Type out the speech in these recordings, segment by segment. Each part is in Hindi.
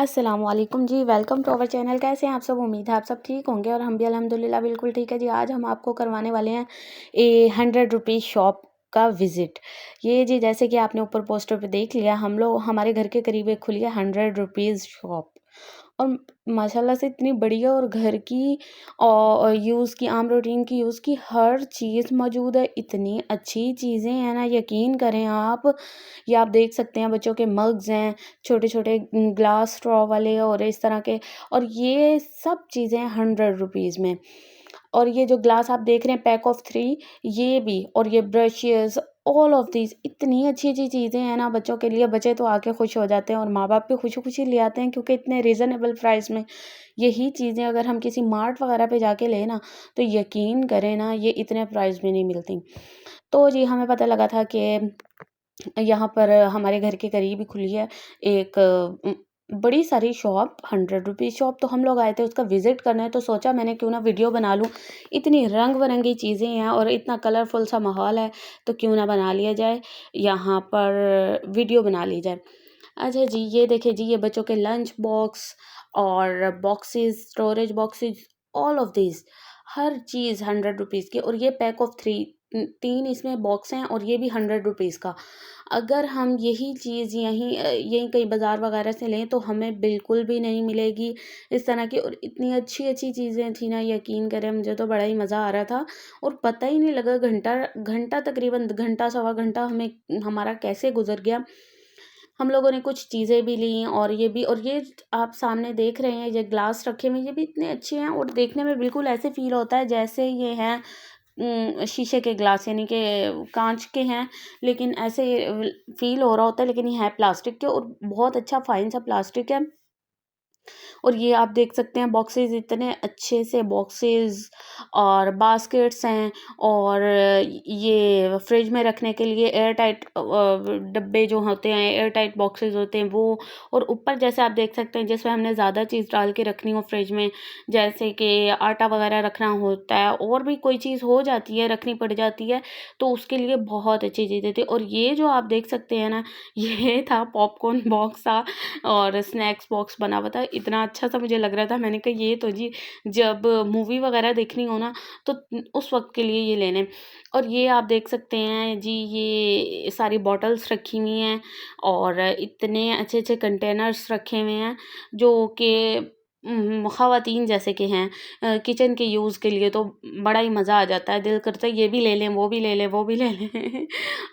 अस्सलामुअलैकुम जी, वेलकम टू अवर चैनल। कैसे हैं आप सब? उम्मीद है आप सब ठीक होंगे और हम भी अल्हम्दुलिल्लाह बिल्कुल ठीक है जी। आज हम आपको करवाने वाले हैं 100 रुपीज़ शॉप का विज़िट। ये जी जैसे कि आपने ऊपर पोस्टर पे देख लिया, हम लोग हमारे घर के करीब एक खुली है 100 रुपीज़ शॉप और माशाल्लाह से इतनी बढ़िया और घर की यूज़ की आम रूटीन की यूज़ की हर चीज़ मौजूद है। इतनी अच्छी चीज़ें हैं ना, यकीन करें आप। ये आप देख सकते हैं बच्चों के मग्स हैं, छोटे-छोटे ग्लास स्ट्रॉ वाले और इस तरह के, और ये सब चीज़ें 100 रुपीज़ में। और ये जो ग्लास आप देख रहे हैं पैक ऑफ 3, ये भी, और ये ब्रशेज़, ऑल ऑफ दीज़ इतनी अच्छी-अच्छी चीज़ें हैं ना बच्चों के लिए। बच्चे तो आके खुश हो जाते हैं और माँ-बाप भी खुशी-खुशी ले आते हैं, क्योंकि इतने रीज़नेबल प्राइस में यही चीज़ें अगर हम किसी मार्ट वगैरह पे जाके लें ना, तो यकीन करें ना ये इतने प्राइस में नहीं मिलती। तो जी हमें पता लगा था कि यहाँ पर हमारे घर के करीब ही खुली है एक बड़ी सारी शॉप, 100 रुपीज़ शॉप। तो हम लोग आए थे उसका विज़िट करने, तो सोचा मैंने क्यों ना वीडियो बना लूँ। इतनी रंग-बिरंगी चीज़ें हैं और इतना कलरफुल सा माहौल है, तो क्यों ना बना लिया जाए, यहाँ पर वीडियो बना ली जाए। अच्छा जी, ये देखिए जी, ये बच्चों के लंच बॉक्स और boxes, storage boxes, all of this, her cheese 100 rupees की। और ये पैक ऑफ 3, 3 इसमें बॉक्स हैं और ये भी 100 रुपीज़ का। अगर हम यही चीज़ यहीं कहीं बाज़ार वगैरह से लें तो हमें बिल्कुल भी नहीं मिलेगी इस तरह की। और इतनी अच्छी-अच्छी चीज़ें थी ना, यकीन करें मुझे तो बड़ा ही मज़ा आ रहा था और पता ही नहीं लगा, घंटा घंटा तकरीबन घंटा सवा घंटा हमें हमारा कैसे गुज़र गया। हम लोगों ने कुछ चीज़ें भी लीं और ये भी, और ये आप सामने देख रहे हैं ये ग्लास रखे हुए हैं, ये भी इतने अच्छे हैं और देखने में बिल्कुल ऐसे फ़ील होता है जैसे ये हैं शीशे के ग्लास, यानी कि काँच के हैं, लेकिन ऐसे फ़ील हो रहा होता है, लेकिन ये है प्लास्टिक के और बहुत अच्छा फ़ाइन सा प्लास्टिक है। और ये आप देख सकते हैं बॉक्सेस, इतने अच्छे से बॉक्सेस और बास्केट्स हैं। और ये फ्रिज में रखने के लिए एयर टाइट डब्बे जो होते हैं, एयर टाइट बॉक्सेस होते हैं वो। और ऊपर जैसे आप देख सकते हैं जिसमें हमने ज़्यादा चीज़ डाल के रखनी हो फ्रिज में, जैसे कि आटा वगैरह रखना होता है और भी कोई चीज़ हो जाती है, रखनी पड़ जाती है, तो उसके लिए बहुत अच्छी चीज़ें थी। और ये जो आप देख सकते हैं ना, ये था पॉपकॉर्न बॉक्स था और स्नैक्स बॉक्स बना हुआ था। इतना अच्छा-सा मुझे लग रहा था, मैंने कहा ये तो जी जब मूवी वगैरह देखनी हो ना, तो उस वक़्त के लिए ये लेने। और ये आप देख सकते हैं जी, ये सारी बॉटल्स रखी हुई हैं और इतने अच्छे-अच्छे कंटेनर्स रखे हुए हैं जो कि ख़वातीन जैसे के हैं। किचन के यूज़ के लिए तो बड़ा ही मज़ा आ जाता है, दिल करता है ये भी ले लें, वो भी ले लें, वो भी ले लें।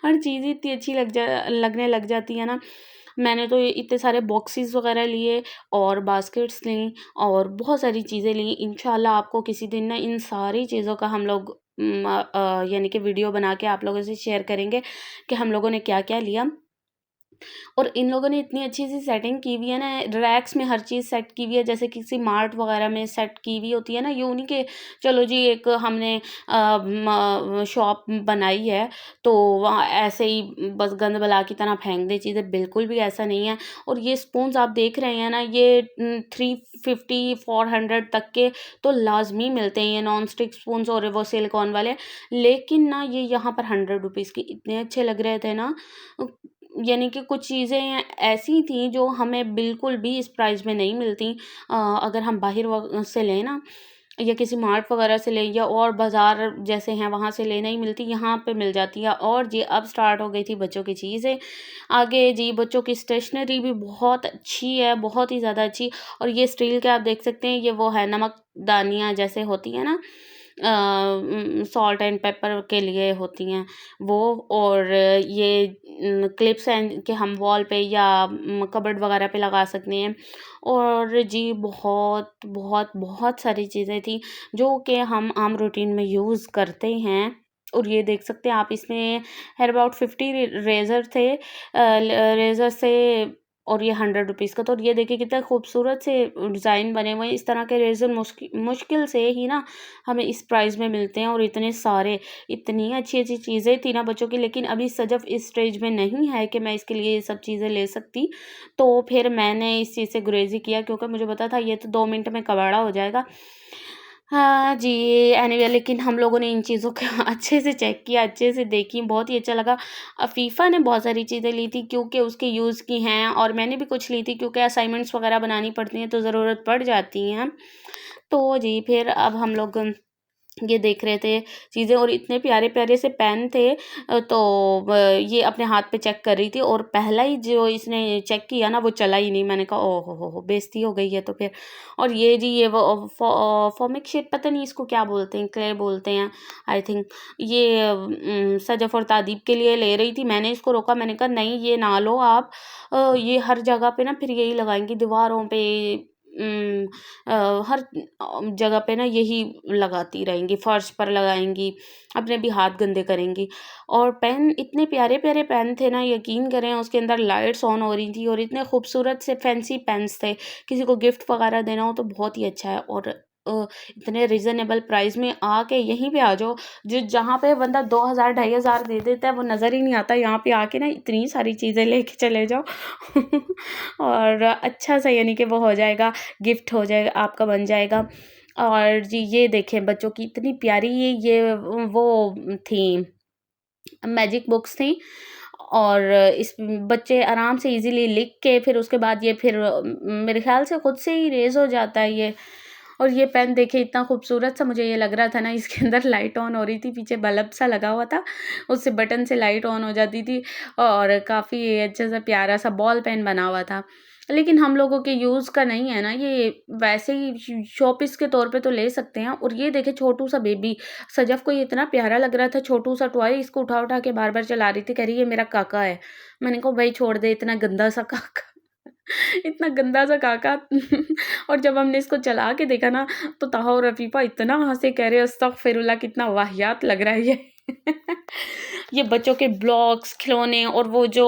हर चीज़ इतनी अच्छी लगने लग जाती है ना। मैंने तो ये इतने सारे बॉक्सेस वग़ैरह लिए और बास्केट्स लीं और बहुत सारी चीज़ें लीं। इंशाल्लाह आपको किसी दिन ना इन सारी चीज़ों का हम लोग यानी कि वीडियो बना के आप लोगों से शेयर करेंगे कि हम लोगों ने क्या-क्या लिया। और इन लोगों ने इतनी अच्छी-सी सेटिंग की हुई है ना, रैक्स में हर चीज़ सेट की हुई है, जैसे किसी मार्ट वगैरह में सेट की हुई होती है ना, ये नहीं कि चलो जी एक हमने शॉप बनाई है, तो वहाँ ऐसे ही बस गंद बला की तरह फेंक दें चीज़ें, बिल्कुल भी ऐसा नहीं है। और ये स्पून्स आप देख रहे हैं ना, ये 350 400 तक के तो लाज़मी मिलते हैं, ये नॉन स्टिक स्पून्स और वो सिलिकॉन वाले। लेकिन ना ये यहाँ पर 100 रुपीज़ के इतने अच्छे लग रहे थे ना, यानी कि कुछ चीज़ें ऐसी थीं जो हमें बिल्कुल भी इस प्राइस में नहीं मिलती। अगर हम बाहर से लें ना, या किसी मार्ट वगैरह से लें या और बाज़ार जैसे हैं वहाँ से ले नहीं मिलती, यहाँ पे मिल जाती है। और जी अब स्टार्ट हो गई थी बच्चों की चीज़ें। आगे जी बच्चों की स्टेशनरी भी बहुत अच्छी है, बहुत ही ज़्यादा अच्छी। और ये स्टील के आप देख सकते हैं, ये वो है नमकदानियाँ जैसे होती हैं ना, सॉल्ट एंड पेपर के लिए होती हैं वो। और ये क्लिप्स हैं कि हम वॉल पे या कबर्ड वगैरह पे लगा सकते हैं। और जी बहुत बहुत बहुत सारी चीज़ें थी जो कि हम आम रूटीन में यूज़ करते हैं। और ये देख सकते हैं आप, इसमें है अबाउट 50 रेज़र थे, रेज़र से। और ये 100 रुपीज़ का। तो ये देखिए कितने खूबसूरत से डिज़ाइन बने हुए हैं। इस तरह के रेज़र मुश्किल से ही ना हमें इस प्राइस में मिलते हैं। और इतने सारे, इतनी अच्छी-अच्छी चीज़ें थी ना बच्चों की, लेकिन अभी सजफ़ इस स्टेज में नहीं है कि मैं इसके लिए ये सब चीज़ें ले सकती। तो फिर मैंने इस चीज़ से गुरेज़ी किया, क्योंकि मुझे पता था ये तो 2 मिनट में कबाड़ा हो जाएगा। हाँ जी, एनीवे लेकिन हम लोगों ने इन चीज़ों को अच्छे से चेक किया, अच्छे से देखी, बहुत ही अच्छा लगा। अफ़ीफ़ा ने बहुत सारी चीज़ें ली थी क्योंकि उसके यूज़ की हैं और मैंने भी कुछ ली थी क्योंकि असाइनमेंट्स वग़ैरह बनानी पड़ती हैं तो ज़रूरत पड़ जाती हैं। तो जी, फिर अब हम लोग ये देख रहे थे चीज़ें और इतने प्यारे-प्यारे से पेन थे तो ये अपने हाथ पे चेक कर रही थी और पहला ही जो इसने चेक किया ना वो चला ही नहीं। मैंने कहा ओह हो! बेइज़्ज़ती हो गई है तो फिर। और ये जी ये वो फॉमिक शेप पता नहीं इसको क्या बोलते हैं, क्ले बोलते हैं आई थिंक। ये सजफ़ और तादीब के लिए ले रही थी, मैंने इसको रोका, मैंने कहा नहीं ये ना लो आप। ये हर जगह पे ना फिर यही लगाएँगी दीवारों पे, हर जगह पे ना यही लगाती रहेंगी, फर्श पर लगाएँगी, अपने भी हाथ गंदे करेंगी। और पेन इतने प्यारे-प्यारे पेन थे ना, यकीन करें उसके अंदर लाइट्स ऑन हो रही थी और इतने खूबसूरत से फैंसी पेन्स थे, किसी को गिफ्ट वगैरह देना हो तो बहुत ही अच्छा है। और इतने रीज़नेबल प्राइस में आके यहीं पे आ जाओ, जो जहाँ पे बंदा 2000 ढाई हज़ार दे देता है वो नज़र ही नहीं आता, यहाँ पे आके ना इतनी सारी चीज़ें लेके चले जाओ और अच्छा सा यानी कि वो हो जाएगा, गिफ्ट हो जाएगा, आपका बन जाएगा। और जी ये देखें बच्चों की इतनी प्यारी ये वो थी, मैजिक बुक्स थी और इस बच्चे आराम से इजीली लिख के फिर उसके बाद ये फिर मेरे ख्याल से खुद से ही इरेज़ हो जाता है ये। और ये पेन देखिए इतना खूबसूरत सा मुझे ये लग रहा था ना, इसके अंदर लाइट ऑन हो रही थी, पीछे बल्ब सा लगा हुआ था, उससे बटन से लाइट ऑन हो जाती थी और काफ़ी अच्छा सा प्यारा सा बॉल पेन बना हुआ था। लेकिन हम लोगों के यूज़ का नहीं है ना ये, वैसे ही शोपीस के तौर पे तो ले सकते हैं। और ये देखिए छोटू सा बेबी, सजफ़ को ये इतना प्यारा लग रहा था, छोटू सा टॉय, इसको उठा-उठा के बार-बार चला रही थी, कह रही है ये मेरा काका है। मैंने कहा भई छोड़ दे इतना गंदा सा काका इतना गंदा सा काका और जब हमने इसको चला के देखा ना तो ताहा और रफ़ीफ़ा इतना हँसे, कह रहे अस्तगफिरुल्लाह कितना वाहियात लग रहा है ये। ये बच्चों के ब्लॉक्स, खिलौने और वो जो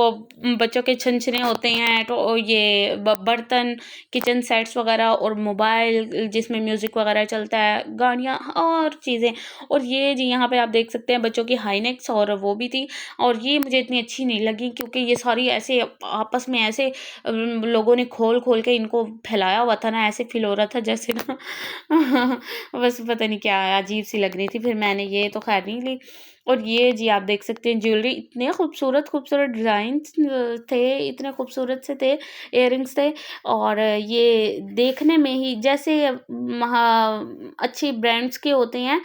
बच्चों के छनछने होते हैं तो ये बर्तन, किचन सेट्स वगैरह और मोबाइल जिसमें म्यूज़िक वगैरह चलता है, गाड़ियाँ और चीज़ें। और ये जी यहाँ पे आप देख सकते हैं बच्चों की हाइनेक्स और वो भी थी और ये मुझे इतनी अच्छी नहीं लगी क्योंकि ये सारी ऐसे आपस में ऐसे लोगों ने खोल-खोल के इनको फैलाया हुआ था ना, ऐसे फ़ील हो रहा था जैसे ना बस पता नहीं क्या अजीब-सी लग रही थी। फिर मैंने ये तो ख़ैर नहीं ली। और ये जी आप देख सकते हैं ज्वेलरी, इतने खूबसूरत-खूबसूरत डिज़ाइन्स थे, इतने खूबसूरत से थे, इयररिंग्स थे और ये देखने में ही जैसे महा अच्छी ब्रांड्स के होते हैं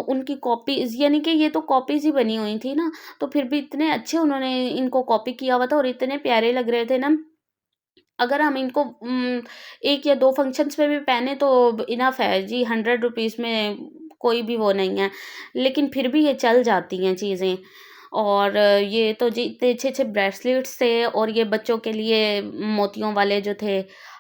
उनकी कॉपीज़, यानी कि ये तो कॉपीज़ ही बनी हुई थी ना, तो फिर भी इतने अच्छे उन्होंने इनको कॉपी किया हुआ था और इतने प्यारे लग रहे थे ना, अगर हम इनको 1 या 2 फंक्शंस में भी पहने तो इनफ है जी, 100 रुपीज़ में कोई भी वो नहीं है। लेकिन फिर भी ये चल जाती हैं चीज़ें। और ये तो जी इतने अच्छे-अच्छे ब्रेसलेट्स थे और ये बच्चों के लिए मोतियों वाले जो थे,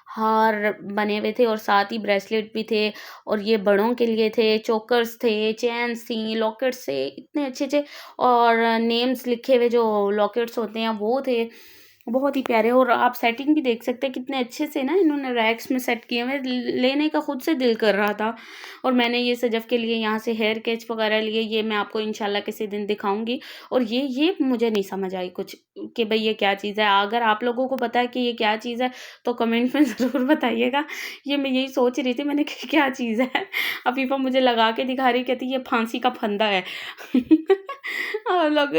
हार बने हुए थे और साथ ही ब्रेसलेट भी थे और ये बड़ों के लिए थे, चोकर्स थे, चेन्स थी, लॉकेट्स थे, इतने अच्छे-अच्छे और नेम्स लिखे हुए जो लॉकेट्स होते हैं वो थे। बहुत ही प्यारे और आप सेटिंग भी देख सकते हैं कितने अच्छे से ना इन्होंने रैक्स में सेट किए हुए, लेने का खुद से दिल कर रहा था। और मैंने ये सजफ़ के लिए यहाँ से हेयर कैच वगैरह लिए, ये मैं आपको इंशाल्लाह किसी दिन दिखाऊंगी। और ये मुझे नहीं समझ आई कुछ कि भाई ये क्या चीज़ है। अगर आप लोगों को पता है कि ये क्या चीज़ है तो कमेंट में ज़रूर बताइएगा। ये मैं यही सोच रही थी, मैंने कहा क्या चीज़ है। अफीफ़ा मुझे लगा के दिखा रही, कहती ये फांसी का फंदा है। और लोग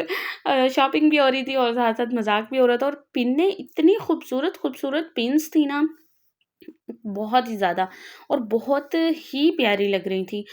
शॉपिंग भी हो रही थी और साथ-साथ मज़ाक भी हो रहा था और पिनें इतनी खूबसूरत-खूबसूरत पिन्स थी ना, बहुत ही ज़्यादा और बहुत ही प्यारी लग रही थी।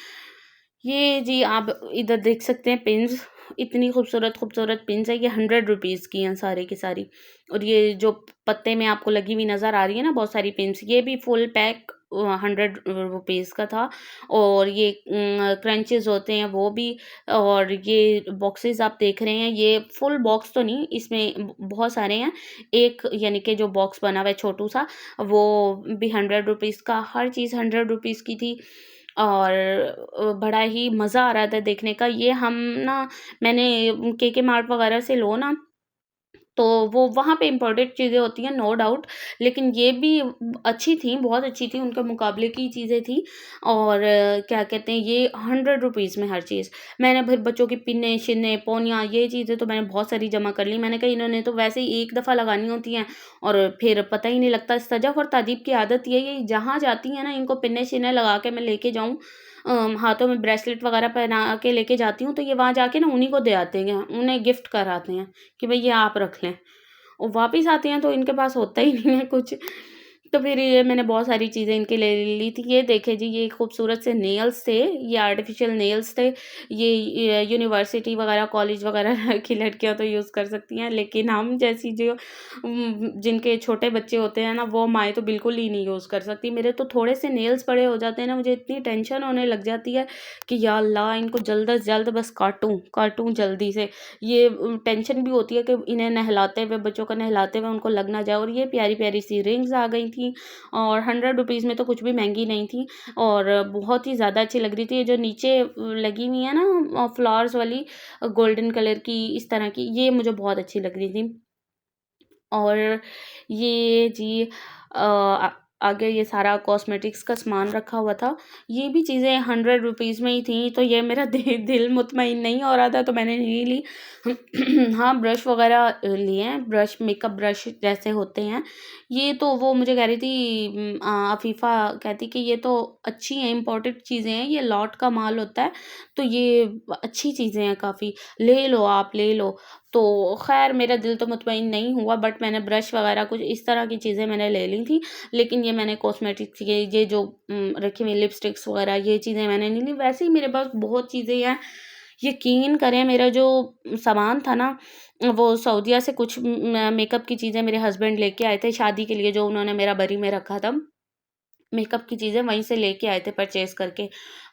ये जी आप इधर देख सकते हैं पिन्स, इतनी खूबसूरत-खूबसूरत पिन्स है, ये 100 रुपीज़ की हैं सारी की सारी। और ये जो पत्ते में आपको लगी हुई नज़र आ रही है ना बहुत सारी पिन्स, ये भी फुल पैक 100 रुपीज़ का था। और ये क्रंचेस होते हैं वो भी। और ये बॉक्सेस आप देख रहे हैं, ये फुल बॉक्स तो नहीं, इसमें बहुत सारे हैं। एक यानी कि जो बॉक्स बना हुआ है छोटू सा, वो भी 100 रुपीज़ का, हर चीज़ 100 रुपीज़ की थी। और बड़ा ही मज़ा आ रहा था देखने का। ये हम ना मैंने केके मार्ट वगैरह से लो ना, तो वो वहाँ पे इम्पोर्टेड चीज़ें होती हैं नो डाउट, लेकिन ये भी अच्छी थी, बहुत अच्छी थी, उनके मुकाबले की चीज़ें थी। और क्या कहते हैं ये 100 रुपीज़ में हर चीज़। मैंने फिर बच्चों की पिन्ने-शिन्ने, पोनियाँ ये चीज़ें तो मैंने बहुत सारी जमा कर ली। मैंने कहा इन्होंने तो वैसे ही एक दफ़ा लगानी होती हैं और फिर पता ही नहीं लगता। सजफ़ और तादीब की आदत यही है, जहाँ जाती हैं ना इनको पिन्ने-शिन्ने लगा के मैं लेके जाऊँ, हाथों में ब्रेसलेट वगैरह पहना के लेके जाती हूँ, तो ये वहाँ जाके ना उन्हीं को दे आते हैं, उन्हें गिफ्ट कराते हैं कि भई ये आप रख लें। और वापिस आती हैं तो इनके पास होता ही नहीं है कुछ। तो फिर ये मैंने बहुत सारी चीज़ें इनके ले ली थी। ये देखें जी, ये खूबसूरत से नेल्स थे, ये आर्टिफ़िशियल नेल्स थे। ये यूनिवर्सिटी वगैरह, कॉलेज वगैरह की लड़कियाँ तो यूज़ कर सकती हैं, लेकिन हम जैसी जो जिनके छोटे बच्चे होते हैं ना, वो माएँ तो बिल्कुल ही नहीं यूज़ कर सकती। मेरे तो थोड़े से नेल्स बड़े हो जाते हैं ना, मुझे इतनी टेंशन होने लग जाती है कि या अल्लाह! इनको जल्द से जल्द बस काटूँ जल्दी से। ये टेंशन भी होती है कि इन्हें नहलाते हुए, बच्चों को नहलाते हुए उनको लग ना जाए। और ये प्यारी-प्यारी सी रिंग्स आ गई थी, और 100 रुपीज़ में तो कुछ भी महँगी नहीं थी, और बहुत ही ज़्यादा अच्छी लग रही थी। ये जो नीचे लगी हुई है ना फ्लावर्स वाली गोल्डन कलर की, इस तरह की, ये मुझे बहुत अच्छी लग रही थी। और ये जी आगे ये सारा कॉस्मेटिक्स का सामान रखा हुआ था। ये भी चीज़ें 100 रुपीज़ में ही थी, तो ये मेरा दिल मुतमईन नहीं हो रहा था, तो मैंने नहीं ली। हाँ, ब्रश वग़ैरह लिए हैं, ब्रश, मेकअप ब्रश जैसे होते हैं। ये तो वो मुझे कह रही थी, अफ़ीफ़ा कहती कि ये तो अच्छी हैं, इम्पोर्टेड चीज़ें हैं, ये लॉट का माल होता है, तो ये अच्छी चीज़ें हैं काफ़ी, ले लो आप, ले लो। तो ख़ैर मेरा दिल तो मुतमईन नहीं हुआ, बट मैंने ब्रश वग़ैरह कुछ इस तरह की चीज़ें मैंने ले ली थी। लेकिन ये मैंने कॉस्मेटिक्स ये जो रखी हुई लिपस्टिक्स वग़ैरह, ये चीज़ें मैंने नहीं ली। वैसे ही मेरे पास बहुत चीज़ें हैं। यकीन करें, मेरा जो सामान था ना, वो सऊदीया से कुछ मेकअप की चीज़ें मेरे हस्बैंड लेके आए थे शादी के लिए, जो उन्होंने मेरा बरी में रखा था। मेकअप की चीज़ें वहीं से लेके आए थे परचेज़ करके,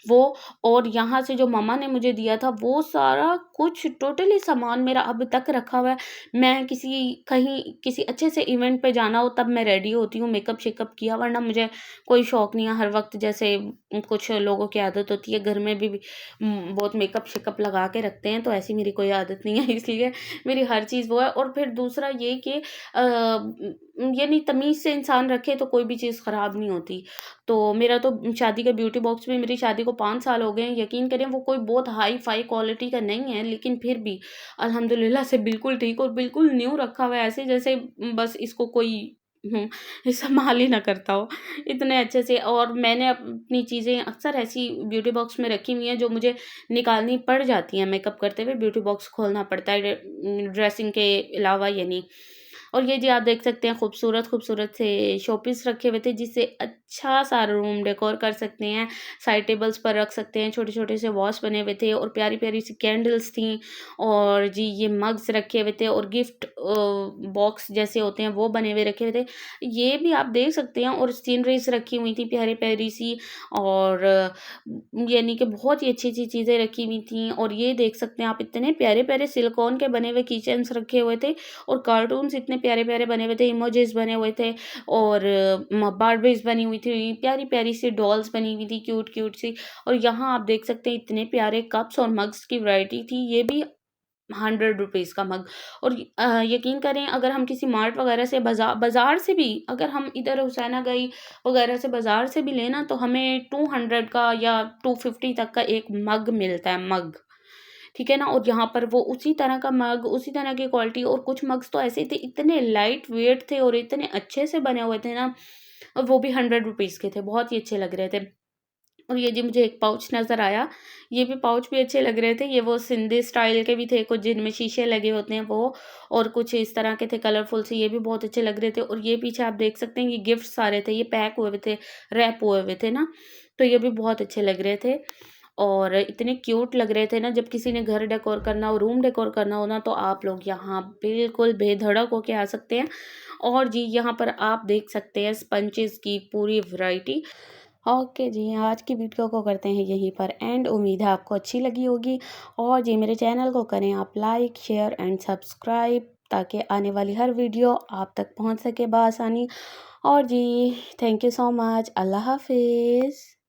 वो। और यहाँ से जो मम्मा ने मुझे दिया था, वो सारा कुछ टोटली सामान मेरा अब तक रखा हुआ है। मैं कहीं किसी अच्छे से इवेंट पे जाना हो, तब मैं रेडी होती हूँ, मेकअप-शेकअप किया, वरना मुझे कोई शौक नहीं है हर वक़्त, जैसे कुछ लोगों की आदत होती है, घर में भी बहुत मेकअप-शेकअप लगा के रखते हैं, तो ऐसी मेरी कोई आदत नहीं है। इसलिए मेरी हर चीज़ वो है। और फिर दूसरा ये कि यानी तमीज़ से इंसान रखे तो कोई भी चीज़ ख़राब नहीं होती। तो मेरा तो शादी का ब्यूटी बॉक्स भी, मेरी शादी को 5 साल हो गए हैं। यकीन करें, वो कोई बहुत हाई-फ़ाई क्वालिटी का नहीं है, लेकिन फिर भी अल्हम्दुलिल्लाह से बिल्कुल ठीक और बिल्कुल न्यू रखा हुआ है, ऐसे जैसे बस इसको कोई हुँ, इस्तेमाल ही ना करता हो, इतने अच्छे से। और मैंने अपनी चीज़ें अक्सर ऐसी ब्यूटी बॉक्स में रखी हुई हैं, जो मुझे निकालनी पड़ जाती हैं मेकअप करते हुए, ब्यूटी बॉक्स खोलना पड़ता है ड्रेसिंग के अलावा, यानी। और ये जी आप देख सकते हैं, खूबसूरत-खूबसूरत से शोपीस रखे हुए थे, जिससे अच्छा सा रूम डेकोर कर सकते हैं। साइड टेबल्स पर रख सकते हैं, छोटे-छोटे से वॉश बने हुए थे, और प्यारी-प्यारी सी कैंडल्स थीं। और जी ये मग्स रखे हुए थे, और गिफ्ट बॉक्स जैसे होते हैं, वो बने हुए रखे हुए थे। ये भी आप देख सकते हैं, और सीनरीज़ रखी हुई थी प्यारी-प्यारी सी, और यानी कि बहुत ही अच्छी-अच्छी चीज़ें रखी हुई थीं। और ये देख सकते हैं आप, इतने प्यारे-प्यारे सिलिकॉन के बने हुए किचन्स रखे हुए थे, और कार्टून्स इतने प्यारे-प्यारे बने हुए थे, इमोजीज़ बने हुए थे, और बार्बीज़ बनी हुई थी, प्यारी-प्यारी सी डॉल्स बनी हुई थी, क्यूट-क्यूट सी। और यहाँ आप देख सकते हैं, इतने प्यारे कप्स और मग्स की वैरायटी थी, ये भी 100 रुपीज़ का मग। और यकीन करें, अगर हम किसी मार्ट वगैरह से, बाज़ार से भी, अगर हम इधर हुसैनागंज वगैरह से बाज़ार से भी लें ना, तो हमें 200 का या 250 तक का एक मग मिलता है, मग। ठीक है ना? और यहाँ पर वो उसी तरह का मग, उसी तरह की क्वालिटी, और कुछ मग्स तो ऐसे थे, इतने लाइट वेट थे और इतने अच्छे से बने हुए थे ना, और वो भी 100 रुपीज़ के थे, बहुत ही अच्छे लग रहे थे। और ये जी मुझे एक पाउच नज़र आया, ये भी पाउच भी अच्छे लग रहे थे, ये वो सिंधी स्टाइल के भी थे, कुछ जिनमें शीशे लगे होते हैं वो, और कुछ इस तरह के थे कलरफुल से, ये भी बहुत अच्छे लग रहे थे। और ये पीछे आप देख सकते हैं, ये गिफ्ट सारे थे, ये पैक हुए हुए थे, रैप हुए हुए थे ना, तो ये भी बहुत अच्छे लग रहे थे। और इतने क्यूट लग रहे थे ना, जब किसी ने घर डेकोर करना हो, रूम डेकोर करना हो ना, तो आप लोग यहाँ बिल्कुल बेधड़क होके आ सकते हैं। और जी यहाँ पर आप देख सकते हैं स्पंचेस की पूरी वैरायटी। ओके जी, आज की वीडियो को करते हैं यहीं पर एंड। उम्मीद है आपको अच्छी लगी होगी। और जी मेरे चैनल को करें आप लाइक, शेयर एंड सब्सक्राइब, ताकि आने वाली हर वीडियो आप तक पहुंच सके बआसानी। और जी थैंक यू सो मच। अल्लाह हाफिज़।